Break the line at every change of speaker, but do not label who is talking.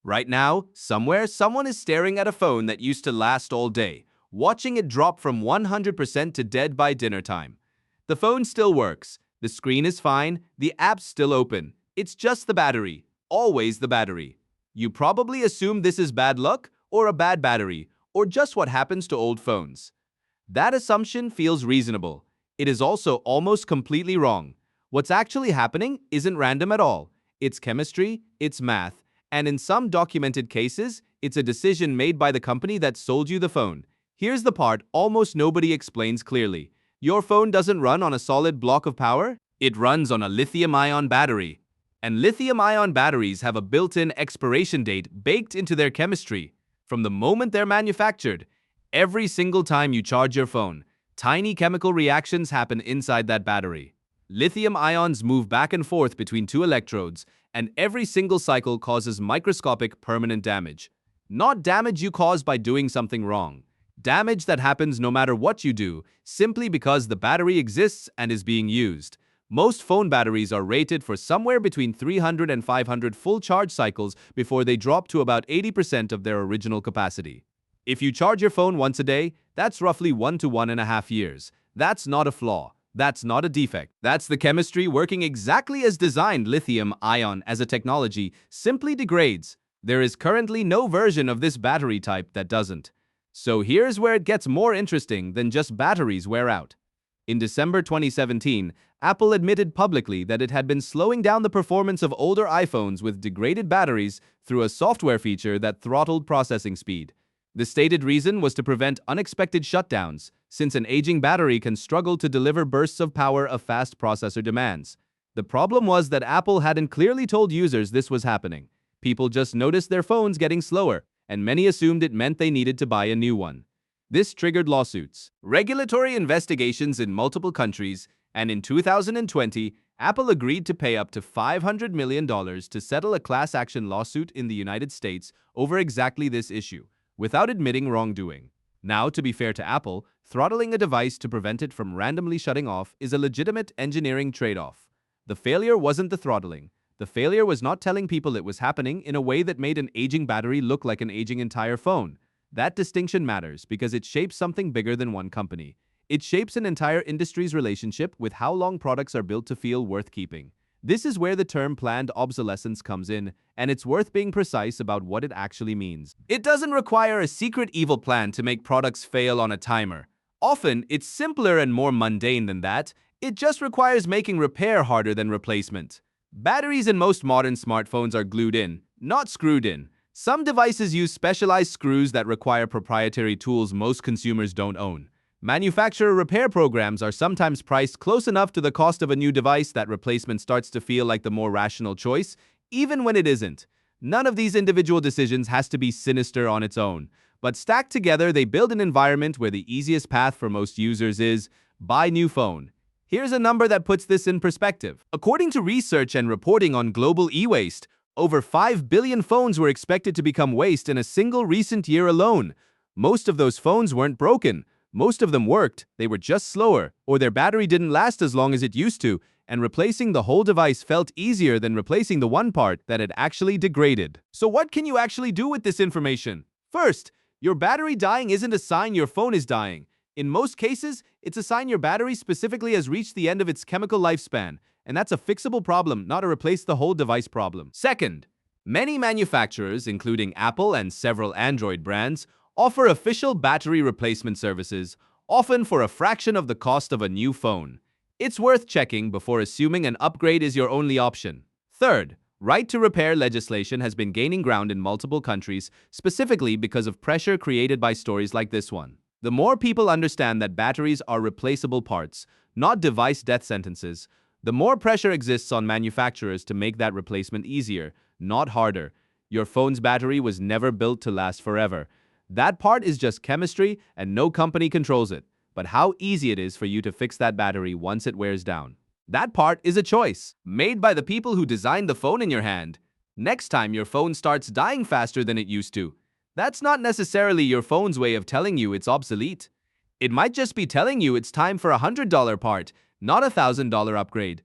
Right now, somewhere, someone is staring at a phone that used to last all day, watching it drop from 100% to dead by dinner time. The phone still works, the screen is fine, the app's still open. It's just the battery, always the battery. You probably assume this is bad luck, or a bad battery, or just what happens to old phones. That assumption feels reasonable. It is also almost completely wrong. What's actually happening isn't random at all. It's chemistry, it's math, and in some documented cases, it's a decision made by the company that sold you the phone. Here's the part almost nobody explains clearly. Your phone doesn't run on a solid block of power, it runs on a lithium-ion battery. And lithium-ion batteries have a built-in expiration date baked into their chemistry. From the moment they're manufactured, every single time you charge your phone, tiny chemical reactions happen inside that battery. Lithium ions move back and forth between two electrodes, and every single cycle causes microscopic permanent damage. Not damage you cause by doing something wrong. Damage that happens no matter what you do, simply because the battery exists and is being used. Most phone batteries are rated for somewhere between 300 and 500 full charge cycles before they drop to about 80% of their original capacity. If you charge your phone once a day, that's roughly 1 to 1.5 years. That's not a flaw. That's not a defect. That's the chemistry working exactly as designed. Lithium-ion as a technology simply degrades. There is currently no version of this battery type that doesn't. So here's where it gets more interesting than just batteries wear out. In December 2017, Apple admitted publicly that it had been slowing down the performance of older iPhones with degraded batteries through a software feature that throttled processing speed. The stated reason was to prevent unexpected shutdowns, since an aging battery can struggle to deliver bursts of power a fast processor demands. The problem was that Apple hadn't clearly told users this was happening. People just noticed their phones getting slower, and many assumed it meant they needed to buy a new one. This triggered lawsuits, regulatory investigations in multiple countries, and in 2020, Apple agreed to pay up to $500 million to settle a class action lawsuit in the United States over exactly this issue, without admitting wrongdoing. Now, to be fair to Apple, throttling a device to prevent it from randomly shutting off is a legitimate engineering trade-off. The failure wasn't the throttling. The failure was not telling people it was happening in a way that made an aging battery look like an aging entire phone. That distinction matters because it shapes something bigger than one company. It shapes an entire industry's relationship with how long products are built to feel worth keeping. This is where the term planned obsolescence comes in, and it's worth being precise about what it actually means. It doesn't require a secret evil plan to make products fail on a timer. Often, it's simpler and more mundane than that. It just requires making repair harder than replacement. Batteries in most modern smartphones are glued in, not screwed in. Some devices use specialized screws that require proprietary tools most consumers don't own. Manufacturer repair programs are sometimes priced close enough to the cost of a new device that replacement starts to feel like the more rational choice, even when it isn't. None of these individual decisions has to be sinister on its own, but stacked together, they build an environment where the easiest path for most users is buy new phone. Here's a number that puts this in perspective. According to research and reporting on global e-waste, over 5 billion phones were expected to become waste in a single recent year alone. Most of those phones weren't broken. Most of them worked, they were just slower, or their battery didn't last as long as it used to, and replacing the whole device felt easier than replacing the one part that had actually degraded. So what can you actually do with this information? First, your battery dying isn't a sign your phone is dying. In most cases, it's a sign your battery specifically has reached the end of its chemical lifespan, and that's a fixable problem, not a replace the whole device problem. Second, many manufacturers, including Apple and several Android brands, offer official battery replacement services, often for a fraction of the cost of a new phone. It's worth checking before assuming an upgrade is your only option. Third, right-to-repair legislation has been gaining ground in multiple countries, specifically because of pressure created by stories like this one. The more people understand that batteries are replaceable parts, not device death sentences, the more pressure exists on manufacturers to make that replacement easier, not harder. Your phone's battery was never built to last forever. That part is just chemistry and no company controls it. But how easy it is for you to fix that battery once it wears down. That part is a choice, made by the people who designed the phone in your hand. Next time your phone starts dying faster than it used to, that's not necessarily your phone's way of telling you it's obsolete. It might just be telling you it's time for a $100 part, not a $1,000 upgrade.